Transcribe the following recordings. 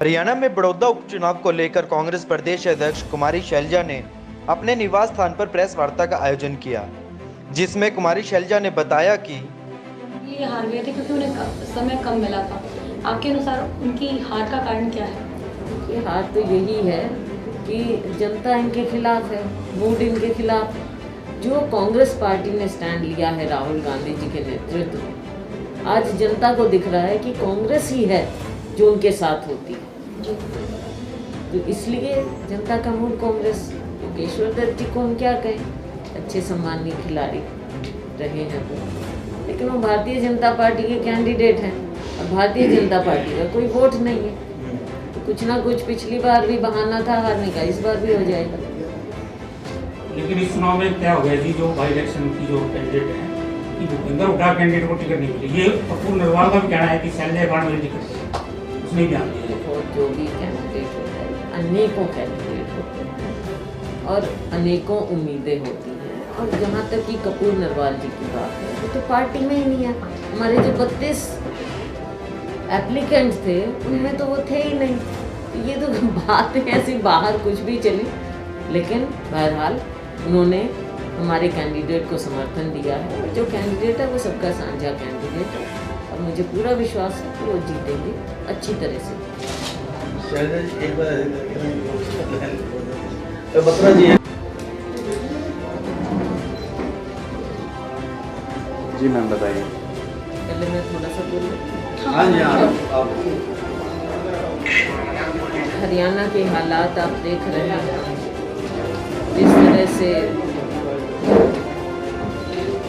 हरियाणा में बड़ौदा उपचुनाव को लेकर कांग्रेस प्रदेश अध्यक्ष कुमारी शैलजा ने अपने निवास स्थान पर प्रेस वार्ता का आयोजन किया, जिसमें कुमारी शैलजा ने बताया कि ये हार गए थे क्योंकि उन्हें समय कम मिला था। आपके अनुसार उनकी हार का कारण क्या है? ये हार तो यही है कि जनता इनके खिलाफ है, मूड इनके खिलाफ है। जो कांग्रेस पार्टी ने स्टैंड लिया है राहुल गांधी जी के नेतृत्व में, आज जनता को दिख रहा है कि कांग्रेस ही है जो उनके साथ होती है। तो इसलिए जनता का मूड कांग्रेस, योगेश्वर दत्त को हम क्या कहें, अच्छे सम्मानीय खिलाड़ी रहे हैं वो, लेकिन वो भारतीय जनता पार्टी के कैंडिडेट हैं और भारतीय जनता पार्टी का कोई वोट नहीं है। तो कुछ ना कुछ पिछली बार भी बहाना था हारने का, इस बार भी हो जाएगा। लेकिन इस चुनाव में क्या हो गया जी, जो बाई इलेक्शन की जो कैंडिडेट है कि भूपेंद्र हुड्डा कैंडिडेट को टिकट नहीं मिली। ये प्रफुल्ल नरवाल का भी कहना है कि शैलजा बाढ़ मेरी टिकट उसने भी आती है। और जो भी कैंडिडेट होता है, अनेकों कैंडिडेट होते हैं और अनेकों उम्मीदें होती हैं। और जहाँ तक कि कपूर नरवाल जी की बात है, वो तो पार्टी में ही नहीं है। हमारे जो 32 एप्लीकेंट थे उनमें तो वो थे ही नहीं। तो ये तो बात है ऐसी, बाहर कुछ भी चली, लेकिन बहरहाल उन्होंने हमारे कैंडिडेट को समर्थन दिया है। और जो कैंडिडेट है वो सबका साझा कैंडिडेट है और मुझे पूरा विश्वास है कि वो जीतेंगे अच्छी तरह से। जी मैम बताइए। पहले मैं थोड़ा सा बोलूँ। हाँ जी हाँ। हरियाणा के हालात आप देख रहे हैं, जिस तरह से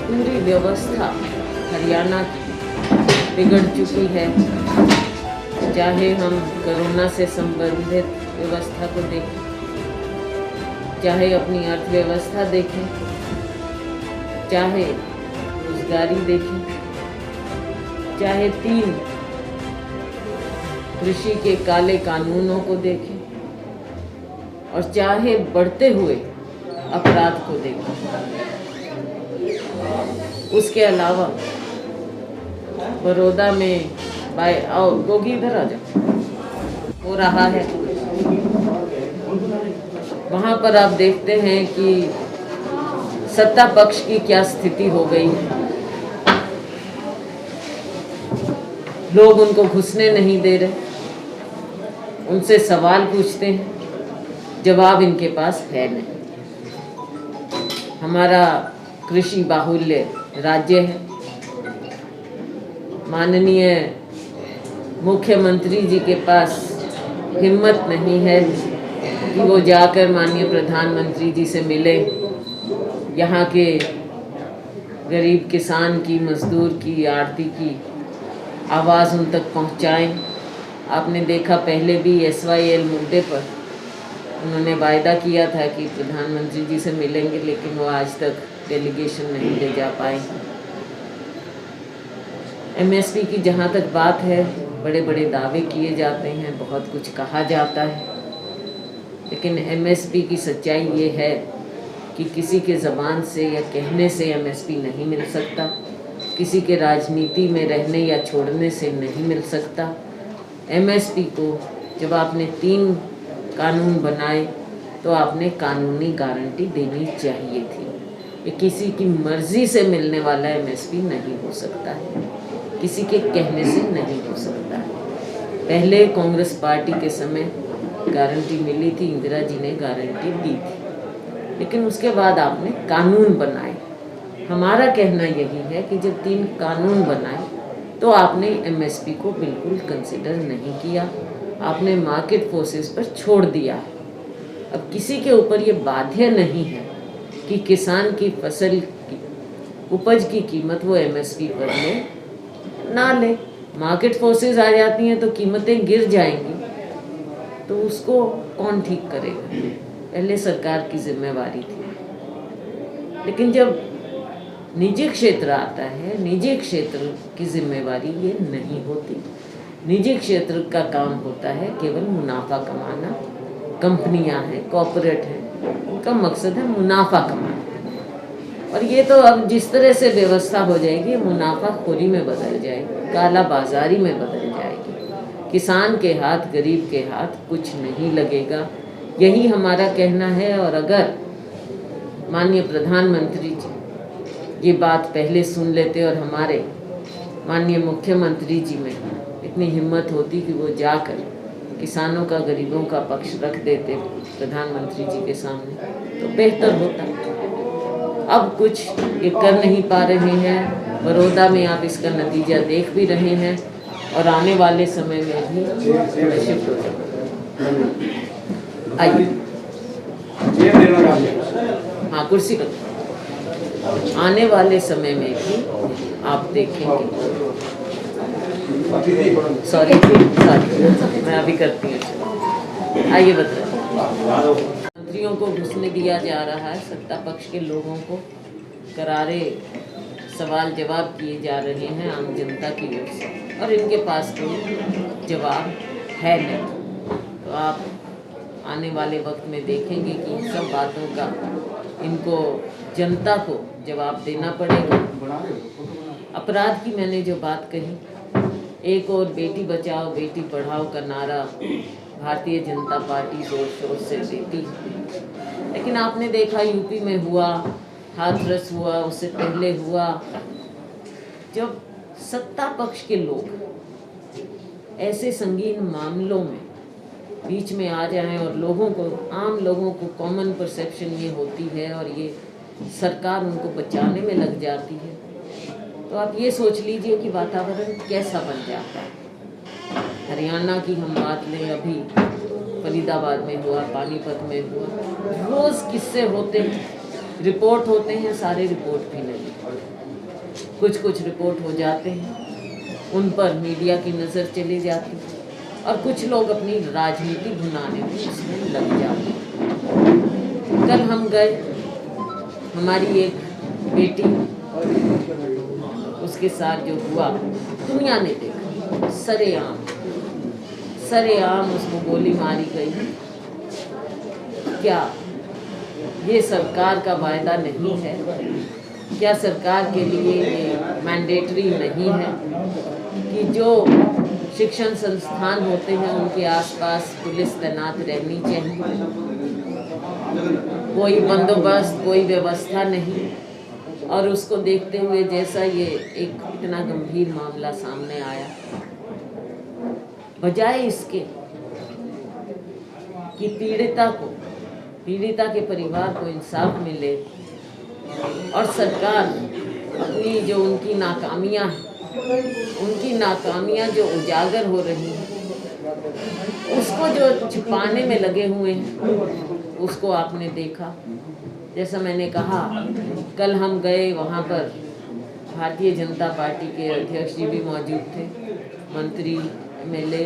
पूरी व्यवस्था हरियाणा की बिगड़ चुकी है। चाहे हम कोरोना से संबंधित व्यवस्था को देखें, चाहे अपनी अर्थव्यवस्था देखें, चाहे रोजगारी देखें, चाहे 3 कृषि के काले कानूनों को देखें और चाहे बढ़ते हुए अपराध को देखें। उसके अलावा बड़ौदा में आओ गोगी इधर आ जाओ, हो रहा है। वहाँ पर आप देखते हैं कि सत्ता पक्ष की क्या स्थिति हो गई है। लोग उनको घुसने नहीं दे रहे, उनसे सवाल पूछते हैं, जवाब इनके पास है नहीं। हमारा कृषि बाहुल्य राज्य है। माननीय मुख्यमंत्री जी के पास हिम्मत नहीं है कि वो जाकर माननीय प्रधानमंत्री जी से मिले, यहाँ के गरीब किसान की, मजदूर की, आड़ती की आवाज़ उन तक पहुँचाएं। आपने देखा पहले भी SYL मुद्दे पर उन्होंने वायदा किया था कि प्रधानमंत्री जी से मिलेंगे, लेकिन वो आज तक डेलीगेशन नहीं ले जा पाए। MSP की जहाँ तक बात है, बड़े बड़े दावे किए जाते हैं, बहुत कुछ कहा जाता है, लेकिन MSP की सच्चाई ये है कि किसी के ज़बान से या कहने से MSP नहीं मिल सकता, किसी के राजनीति में रहने या छोड़ने से नहीं मिल सकता। MSP को जब आपने 3 कानून बनाए तो आपने कानूनी गारंटी देनी चाहिए थी। ये किसी की मर्जी से मिलने वाला MSP नहीं हो सकता है, किसी के कहने से नहीं हो सकता है। पहले कांग्रेस पार्टी के समय गारंटी मिली थी, इंदिरा जी ने गारंटी दी थी, लेकिन उसके बाद आपने कानून बनाए। हमारा कहना यही है कि जब 3 कानून बनाए तो आपने MSP को बिल्कुल कंसिडर नहीं किया, आपने मार्केट फोर्सेस पर छोड़ दिया। अब किसी के ऊपर ये बाध्य नहीं है कि किसान की फसल की उपज की कीमत वो MSP पर ले ना ले। मार्केट फोर्सेस आ जाती हैं तो कीमतें गिर जाएंगी, तो उसको कौन ठीक करेगा? पहले सरकार की जिम्मेवारी थी। लेकिन जब निजी क्षेत्र आता है, निजी क्षेत्र की जिम्मेवारी ये नहीं होती। निजी क्षेत्र का काम होता है केवल मुनाफा कमाना। कंपनियां हैं, कॉर्पोरेट हैं, उनका मकसद है मुनाफा कमाना। और ये तो अब जिस तरह से व्यवस्था हो जाएगी, मुनाफाखोरी में बदल जाएगी, काला बाजारी में बदल जाएगी, किसान के हाथ, गरीब के हाथ कुछ नहीं लगेगा, यही हमारा कहना है। और अगर माननीय प्रधानमंत्री जी ये बात पहले सुन लेते और हमारे माननीय मुख्यमंत्री जी में इतनी हिम्मत होती कि वो जाकर किसानों का, गरीबों का पक्ष रख देते प्रधानमंत्री जी के सामने, तो बेहतर होता। अब कुछ ये कर नहीं पा रहे हैं। बड़ौदा में आप इसका नतीजा देख भी रहे हैं और आने वाले समय में भी शिफ्ट हो जाएगा। आइए, हाँ कुर्सी कर। आने वाले समय में भी आप देखेंगे। सॉरी मैं अभी करती हूँ। आइए बताइए। मंत्रियों को घुसने दिया जा रहा है, सत्ता पक्ष के लोगों को करारे सवाल जवाब किए जा रहे हैं आम जनता की ओर से, और इनके पास कोई जवाब है नहीं। तो आप आने वाले वक्त में देखेंगे कि इन सब बातों का इनको जनता को जवाब देना पड़ेगा। अपराध की मैंने जो बात कही, एक और बेटी बचाओ बेटी पढ़ाओ का नारा भारतीय जनता पार्टी जोर शोर से देती है, लेकिन आपने देखा यूपी में हुआ, हाथरस हुआ, उससे पहले हुआ, जब सत्ता पक्ष के लोग ऐसे संगीन मामलों में बीच में आ जाएं और लोगों को, आम लोगों को कॉमन परसेप्शन ये होती है और ये सरकार उनको बचाने में लग जाती है, तो आप ये सोच लीजिए कि वातावरण कैसा बन जाता है। हरियाणा की हम बात लें, अभी फरीदाबाद में हुआ, पानीपत में हुआ, रोज़ किस्से होते हैं, रिपोर्ट होते हैं, सारे रिपोर्ट भी नहीं, कुछ रिपोर्ट हो जाते हैं, उन पर मीडिया की नज़र चली जाती है और कुछ लोग अपनी राजनीति भुनाने में इसमें लग जाते हैं। कल हम गए, हमारी एक बेटी, उसके साथ जो हुआ दुनिया ने देखा, सरेआम उसको गोली मारी गई। क्या ये सरकार का वायदा नहीं है? क्या सरकार के लिए ये मैंडेटरी नहीं है कि जो शिक्षण संस्थान होते हैं उनके आसपास पुलिस तैनात रहनी चाहिए? कोई बंदोबस्त, कोई व्यवस्था नहीं। और उसको देखते हुए जैसा ये एक इतना गंभीर मामला सामने आया, बजाय इसके कि पीड़िता के परिवार को इंसाफ मिले और सरकार अपनी जो उनकी नाकामियां जो उजागर हो रही हैं, उसको जो छुपाने में लगे हुए हैं, उसको आपने देखा। जैसा मैंने कहा, कल हम गए, वहाँ पर भारतीय जनता पार्टी के अध्यक्ष जी भी मौजूद थे, मंत्री एमएलए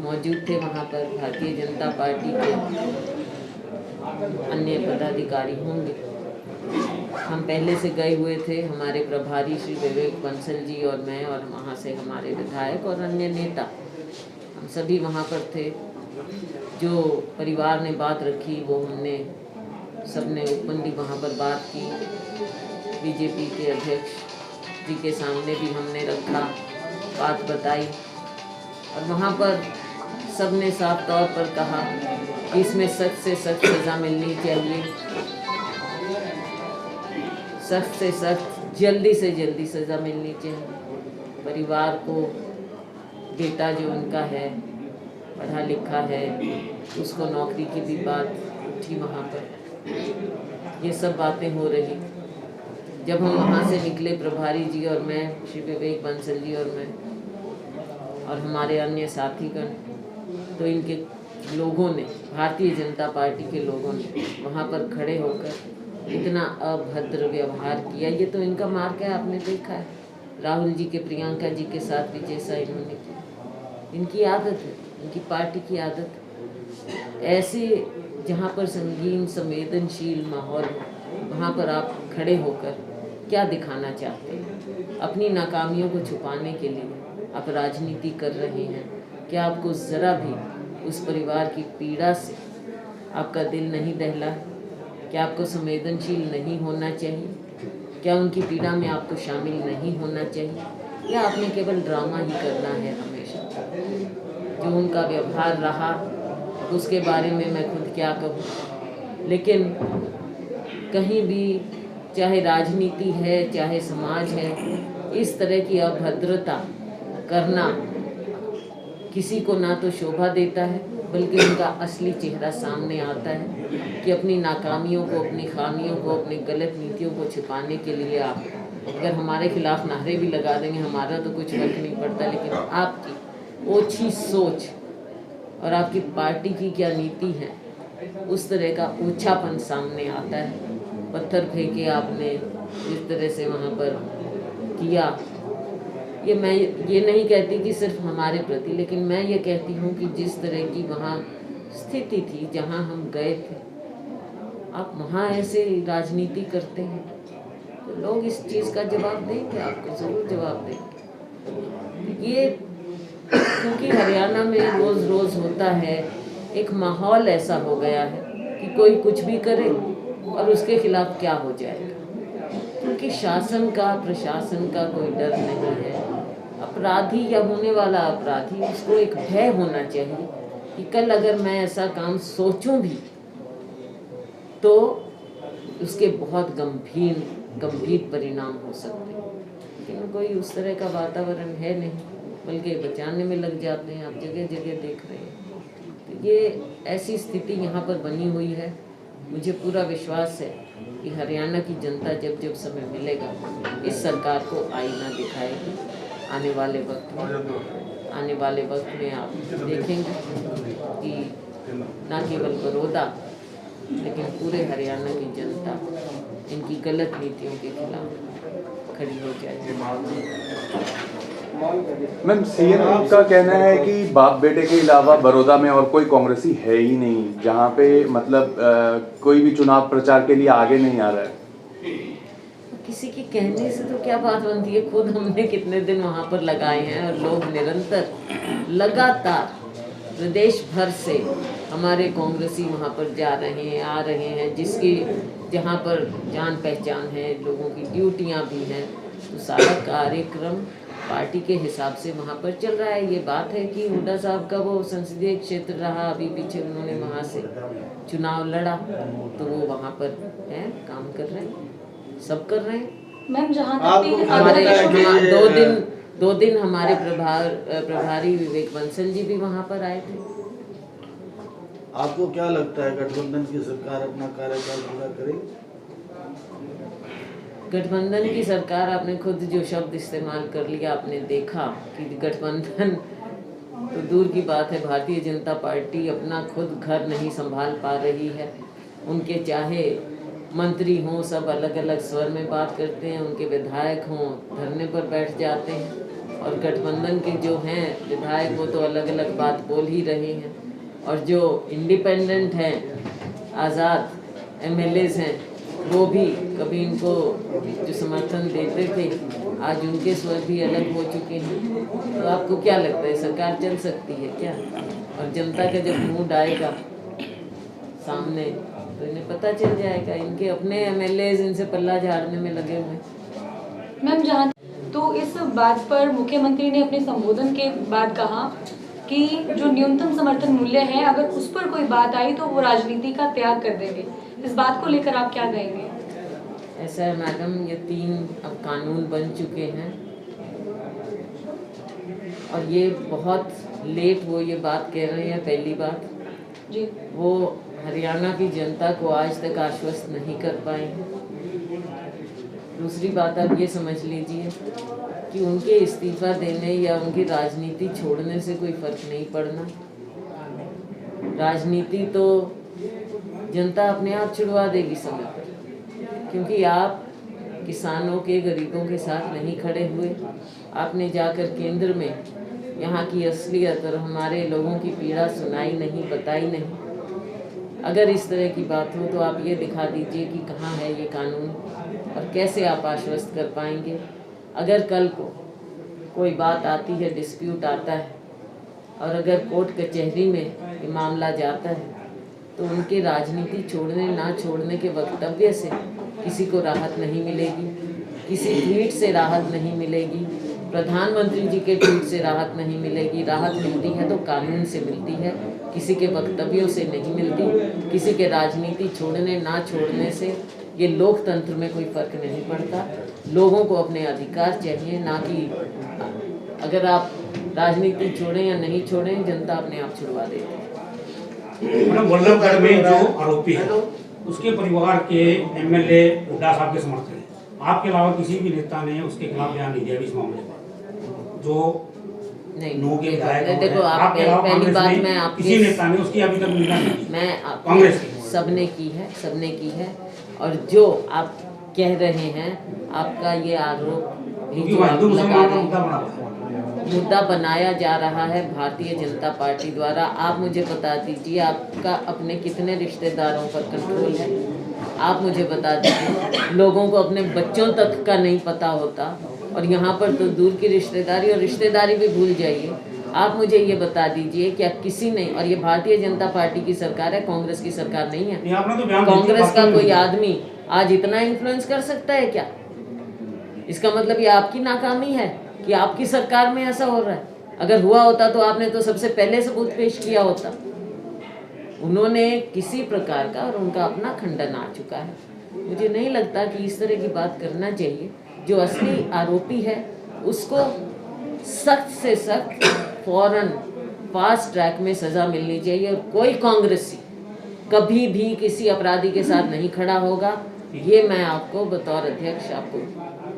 मौजूद थे, वहाँ पर भारतीय जनता पार्टी के अन्य पदाधिकारी होंगे। हम पहले से गए हुए थे, हमारे प्रभारी श्री विवेक बंसल जी और मैं, और वहाँ से हमारे विधायक और अन्य नेता, हम सभी वहाँ पर थे। जो परिवार ने बात रखी वो हमने सबने ओपनली वहाँ पर बात की। बीजेपी के अध्यक्ष जी के सामने भी हमने रखा, बात बताई, और वहाँ पर सबने साफ तौर पर कहा कि इसमें सख्त से सख्त सज़ा मिलनी चाहिए, सख्त से सख्त, जल्दी से जल्दी सज़ा मिलनी चाहिए। परिवार को बेटा जो उनका है, पढ़ा लिखा है, उसको नौकरी की भी बात उठी वहाँ पर। ये सब बातें हो रही। जब हम वहाँ से निकले, प्रभारी जी और मैं, श्री विवेक बंसल जी और मैं और हमारे अन्य साथीगण, तो इनके लोगों ने, भारतीय जनता पार्टी के लोगों ने वहाँ पर खड़े होकर इतना अभद्र व्यवहार किया। ये तो इनका मार्ग है, आपने देखा है राहुल जी के, प्रियंका जी के साथ भी जैसा इन्होंने किया। इनकी आदत है, इनकी पार्टी की आदत। ऐसे जहाँ पर संगीन संवेदनशील माहौल, वहाँ पर आप खड़े होकर क्या दिखाना चाहते हैं? अपनी नाकामियों को छुपाने के लिए आप राजनीति कर रहे हैं। क्या आपको ज़रा भी उस परिवार की पीड़ा से आपका दिल नहीं दहला? क्या आपको संवेदनशील नहीं होना चाहिए? क्या उनकी पीड़ा में आपको शामिल नहीं होना चाहिए? या आपने केवल ड्रामा ही करना है हमेशा? जो उनका व्यवहार रहा उसके बारे में मैं खुद क्या कहूँ। लेकिन कहीं भी चाहे राजनीति है चाहे समाज है, इस तरह की अभद्रता करना किसी को ना तो शोभा देता है बल्कि उनका असली चेहरा सामने आता है कि अपनी नाकामियों को, अपनी खामियों को, अपनी गलत नीतियों को छिपाने के लिए आप अगर हमारे खिलाफ नारे भी लगा देंगे, हमारा तो कुछ फर्क नहीं पड़ता, लेकिन आपकी ओछी सोच और आपकी पार्टी की क्या नीति है उस तरह का ओछापन सामने आता है। पत्थर फेंके आपने जिस तरह से वहाँ पर किया, ये मैं ये नहीं कहती कि सिर्फ हमारे प्रति, लेकिन मैं ये कहती हूँ कि जिस तरह की वहाँ स्थिति थी जहाँ हम गए थे, आप वहाँ ऐसे राजनीति करते हैं तो लोग इस चीज़ का जवाब देंगे, आपको ज़रूर जवाब देंगे। ये क्योंकि हरियाणा में रोज़ रोज़ होता है, एक माहौल ऐसा हो गया है कि कोई कुछ भी करे और उसके खिलाफ क्या हो जाएगा, क्योंकि शासन का, प्रशासन का कोई डर नहीं है। अपराधी या होने वाला अपराधी, उसको एक भय होना चाहिए कि कल अगर मैं ऐसा काम सोचूं भी तो उसके बहुत गंभीर परिणाम हो सकते हैं। लेकिन कोई उस तरह का वातावरण है नहीं, बल्कि बचाने में लग जाते हैं। आप जगह जगह देख रहे हैं, तो ये ऐसी स्थिति यहाँ पर बनी हुई है। मुझे पूरा विश्वास है कि हरियाणा की जनता जब जब समय मिलेगा इस सरकार को आईना दिखाएगी। आने वाले वक्त में आप देखेंगे कि न केवल बड़ौदा लेकिन पूरे हरियाणा की जनता इनकी गलत नीतियों के खिलाफ खड़ी हो जाएगी। मैम, सीएम का कहना है कि बाप बेटे के अलावा बड़ौदा में और कोई कांग्रेसी है ही नहीं, जहां पे मतलब कोई भी चुनाव प्रचार के लिए आगे नहीं आ रहा है। किसी के कहने से तो क्या बात बनती है, खुद हमने कितने दिन वहाँ पर लगाए हैं और लोग निरंतर लगातार प्रदेश भर से हमारे कांग्रेसी वहाँ पर जा रहे हैं, आ रहे हैं, जिसकी जहाँ पर जान पहचान है, लोगों की ड्यूटियाँ भी हैं, तो सारा कार्यक्रम पार्टी के हिसाब से वहाँ पर चल रहा है। ये बात है कि हुड्डा साहब का वो संसदीय क्षेत्र रहा, अभी पीछे उन्होंने वहाँ से चुनाव लड़ा, तो वो वहाँ पर है, काम कर रहे हैं, सब कर रहे हैं। मैम जहाँ तक भी हमारे दो दिन हमारे प्रभारी विवेक बंसल जी भी वहाँ पर आए थे। आपको क्या लगता है गठबंधन की सरकार अपना कार्यकाल पूरा करेगी? गठबंधन की सरकार, आपने खुद जो शब्द इस्तेमाल कर लिया, आपने देखा कि गठबंधन तो दूर की बात है, भारतीय जनता पार्टी अपना खुद घर नहीं संभाल पा रही है। उनके चाहे मंत्री हों, सब अलग अलग स्वर में बात करते हैं, उनके विधायक हों धरने पर बैठ जाते हैं, और गठबंधन के जो हैं विधायक वो तो अलग अलग बात बोल ही रहे हैं, और जो इंडिपेंडेंट हैं, आज़ाद एमएलएज हैं, वो भी कभी इनको जो समर्थन देते थे आज उनके स्वर भी अलग हो चुके हैं। तो आपको क्या लगता है सरकार चल सकती है क्या? और जनता का जब मूड आएगा सामने तो इन्हें पता चल जाएगा। इनके अपने एमएलएज इनसे पल्ला झाड़ने में लगे हुए। मैम जहाँ तो इस बात पर मुख्यमंत्री ने अपने संबोधन के बाद कहा कि जो न्यूनतम समर्थन मूल्य है, अगर उस पर कोई बात आई तो वो राजनीति का त्याग कर देंगे। इस बात को लेकर आप क्या कहेंगे? ऐसा है मैडम, ये 3 अब कानून बन चुके हैं और ये बहुत लेट वो ये बात कह रहे हैं। पहली बात जी, वो हरियाणा की जनता को आज तक आश्वस्त नहीं कर पाए। दूसरी बात आप ये समझ लीजिए कि उनके इस्तीफा देने या उनकी राजनीति छोड़ने से कोई फर्क नहीं पड़ना। राजनीति तो जनता अपने आप छुड़वा देगी समय पर, क्योंकि आप किसानों के, गरीबों के साथ नहीं खड़े हुए। आपने जाकर केंद्र में यहाँ की असलियत और हमारे लोगों की पीड़ा सुनाई नहीं, बताई नहीं। अगर इस तरह की बात हो तो आप ये दिखा दीजिए कि कहाँ है ये कानून और कैसे आप आश्वस्त कर पाएंगे। अगर कल को कोई बात आती है, डिस्प्यूट आता है, और अगर कोर्ट कचहरी में ये मामला जाता है तो उनके राजनीति छोड़ने ना छोड़ने के वक्तव्य से किसी को राहत नहीं मिलेगी, किसी ट्वीट से राहत नहीं मिलेगी, प्रधानमंत्री जी के ट्वीट से राहत नहीं मिलेगी। राहत मिलती है तो कानून से मिलती है, किसी के वक्तव्यों से नहीं मिलती। किसी के राजनीति छोड़ने ना छोड़ने से ये लोकतंत्र में कोई फर्क नहीं पड़ता। लोगों को अपने अधिकार चाहिए, ना कि अगर आप राजनीति छोड़ें या नहीं छोड़ें, जनता अपने आप छुड़वा देती है। मैडम, वल्लभगढ़ में जो आरोपी है उसके परिवार के एमएलए हुड्डा साहब के समर्थक हैं। आपके अलावा किसी भी नेता ने उसके खिलाफ बयान नहीं दिया इस मामले में। जो नहीं, नौ के विधायक देखो, आप पहली बात मैं आपके किसी नेता ने उसकी अभी तक निंदा नहीं की। मैं कांग्रेस की सबने की है। और जो आप कह रहे हैं, आपका ये आरोप भी जो आप लगा रहे हैं, मुद्दा बनाया जा रहा है भारतीय जनता पार्टी द्वारा। आप मुझे बता दीजिए, आपका अपने कितने रिश्तेदारों पर कंट्रोल है? आप मुझे बता दीजिए, लोगों को अपने बच्चों तक का नहीं पता होता, और यहाँ पर तो दूर की रिश्तेदारी, और रिश्तेदारी भी भूल जाइए। आप मुझे ये बता दीजिए, क्या किसी ने, और ये भारतीय जनता पार्टी की सरकार है, कांग्रेस की सरकार नहीं है। कांग्रेस का कोई आदमी आज इतना इन्फ्लुएंस कर सकता है क्या? इसका मतलब ये आपकी नाकामी है कि आपकी सरकार में ऐसा हो रहा है। अगर हुआ होता तो आपने तो सबसे पहले सबूत पेश किया होता। उन्होंने किसी प्रकार का, और उनका अपना खंडन आ चुका है। मुझे नहीं लगता कि इस तरह की बात करना चाहिए। जो असली आरोपी है उसको सख्त से सख्त फौरन फास्ट ट्रैक में सज़ा मिलनी चाहिए, और कोई कांग्रेसी कभी भी किसी अपराधी के साथ नहीं खड़ा होगा। ये मैं आपको बतौर अध्यक्ष आपको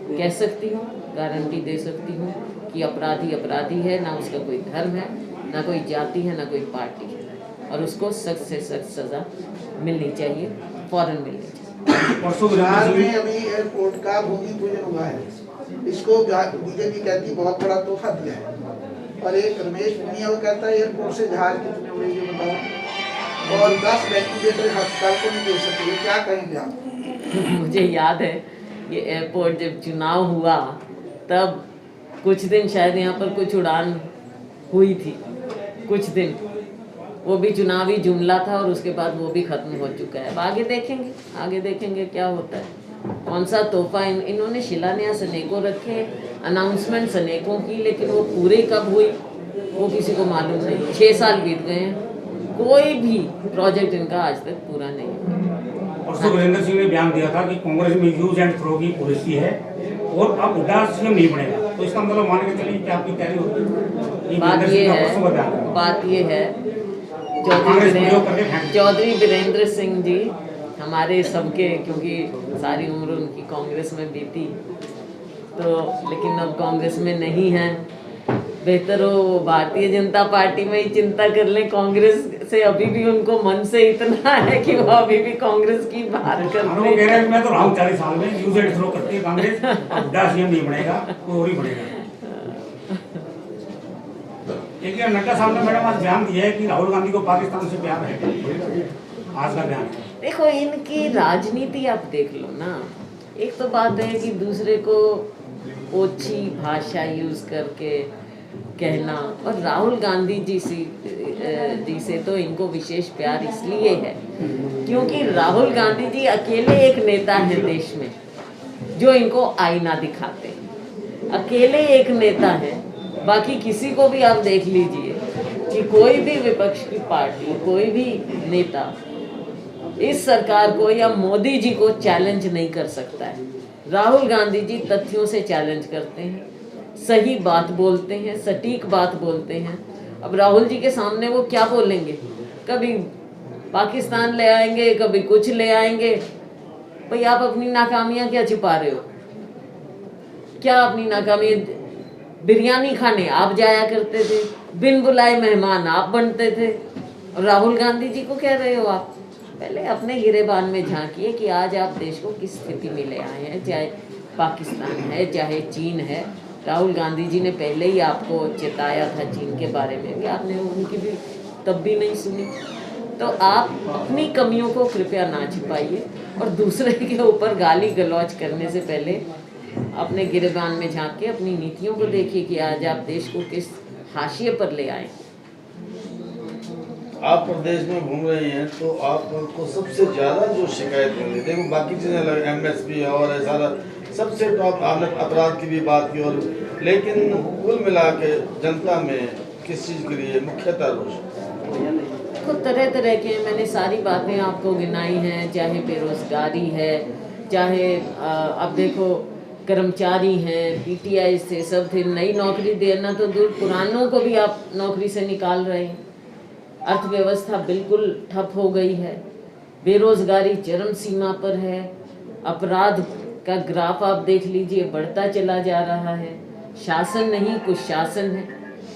कह सकती हूँ, गारंटी दे सकती हूँ कि अपराधी अपराधी है, ना उसका कोई धर्म है, ना कोई जाति है, ना कोई पार्टी है, और उसको सख्त से सख्त सज़ा मिलनी चाहिए, फौरन मिलनी चाहिए। बिहार में अभी एयरपोर्ट का भूमि पूजन हुआ है, इसको बीजेपी कहती बहुत बड़ा तोहफा दिया है, और एक रमेश पुनिया वो कहता है एयरपोर्ट से जहाज कितने उड़े ये बताओ, और 10 वेंटिलेटर अस्पताल को नहीं दे सकते। क्या कहेंगे आप? मुझे याद है ये एयरपोर्ट जब चुनाव हुआ तब कुछ दिन शायद यहाँ पर कुछ उड़ान हुई थी, कुछ दिन, वो भी चुनावी जुमला था, और उसके बाद वो भी ख़त्म हो चुका है। अब आगे देखेंगे क्या होता है, कौन सा तोहफा। इन्होंने शिलान्यास अनेकों रखे, अनाउंसमेंट अनेकों की, लेकिन वो पूरे कब हुई वो किसी को मालूम नहीं। 6 साल बीत गए हैं, कोई भी प्रोजेक्ट इनका आज तक पूरा नहीं हुआ। परसों वीरेंद्र सिंह ने बयान दिया था कि कांग्रेस में यूज एंड थ्रो की पॉलिसी है, और अब हुड्डा सीएम नहीं बनेगा। तो इसका मतलब मान के चलिए कि आपकी तैयारी होगी। बात ये है चौधरी वीरेंद्र सिंह जी हमारे सबके, क्योंकि सारी उम्र उनकी कांग्रेस में बीती, तो लेकिन अब कांग्रेस में नहीं है। बेहतर हो भारतीय जनता पार्टी में ही चिंता कर लें। कांग्रेस से अभी भी उनको मन से इतना है कि वो अभी भी कांग्रेस की बात करते हैं। मैं तो राहु 40 साल में यूज एंड थ्रो करती है कांग्रेस, हुड्डा सीएम नहीं बनेगा, कोई और ही बनेगा। लेकिन नड्डा साहब ने मैडम आज बयान दिया है कि राहुल गांधी को पाकिस्तान से प्यार है, आज का बयान है। देखो, इनकी राजनीति आप देख लो ना। एक तो बात है कि दूसरे को ओछी भाषा यूज करके कहना, और राहुल गांधी जी से तो इनको विशेष प्यार इसलिए है क्योंकि राहुल गांधी जी अकेले एक नेता हैं देश में जो इनको आईना दिखाते हैं। अकेले एक नेता हैं, बाकी किसी को भी आप देख लीजिए कि कोई भी विपक्ष की पार्टी, कोई भी नेता इस सरकार को या मोदी जी को चैलेंज नहीं कर सकता है। राहुल गांधी जी तथ्यों से चैलेंज करते हैं, सही बात बोलते हैं, सटीक बात बोलते हैं। अब राहुल जी के सामने वो क्या बोलेंगे? कभी पाकिस्तान ले आएंगे, कभी कुछ ले आएंगे। भाई, आप अपनी नाकामियां क्या छिपा रहे हो? क्या अपनी नाकामी? बिरयानी खाने आप जाया करते थे, बिन बुलाए मेहमान आप बनते थे, और राहुल गांधी जी को कह रहे हो आप? पहले अपने गिरेबान में झांकिए कि आज आप देश को किस स्थिति में ले आए हैं। चाहे पाकिस्तान है, चाहे चीन है। राहुल गांधी जी ने पहले ही आपको चेताया था चीन के बारे में भी, आपने उनकी भी तब भी नहीं सुनी। तो आप अपनी कमियों को कृपया ना छिपाइए, और दूसरे के ऊपर गाली गलौज करने से पहले अपने गिरेबान में झांक के अपनी नीतियों को देखिए कि आज आप देश को किस हाशिए पर ले आए। आप प्रदेश में घूम रहे हैं तो आपको सबसे ज़्यादा जो शिकायत मिली, देखो बाकी चीज़ें एमएसपी और सारा सबसे टॉप, आपने अपराध की भी बात की, और लेकिन कुल मिला के जनता में किस चीज़ के लिए मुख्यतः रोष तो तरह तरह के मैंने सारी बातें आपको गिनाई हैं, चाहे बेरोजगारी है, चाहे अब देखो कर्मचारी हैं, पीटीआई से सब थे, नई नौकरी देना तो दूर, पुरानों को भी आप नौकरी से निकाल रहे हैं। अर्थव्यवस्था बिल्कुल ठप हो गई है, बेरोजगारी चरम सीमा पर है, अपराध का ग्राफ आप देख लीजिए बढ़ता चला जा रहा है, शासन नहीं कुछ शासन है।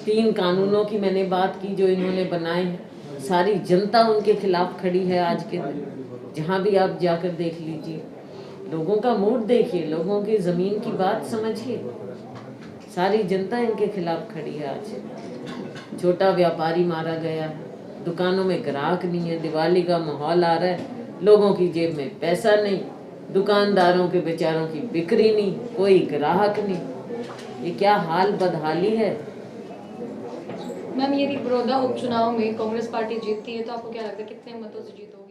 3 कानूनों की मैंने बात की जो इन्होंने बनाए हैं, सारी जनता उनके खिलाफ खड़ी है आज के दिन। जहाँ भी आप जाकर देख लीजिए, लोगों का मूड देखिए, लोगों की ज़मीन की बात समझिए, सारी जनता इनके खिलाफ खड़ी है। आज छोटा व्यापारी मारा गया है, दुकानों में ग्राहक नहीं है, दिवाली का माहौल आ रहा है, लोगों की जेब में पैसा नहीं, दुकानदारों के बेचारों की बिक्री नहीं, कोई ग्राहक नहीं। ये क्या हाल बदहाली है। मैम, यदि बड़ौदा उपचुनाव में कांग्रेस पार्टी जीतती है तो आपको क्या लगता है कितने मतों से जीतोगे?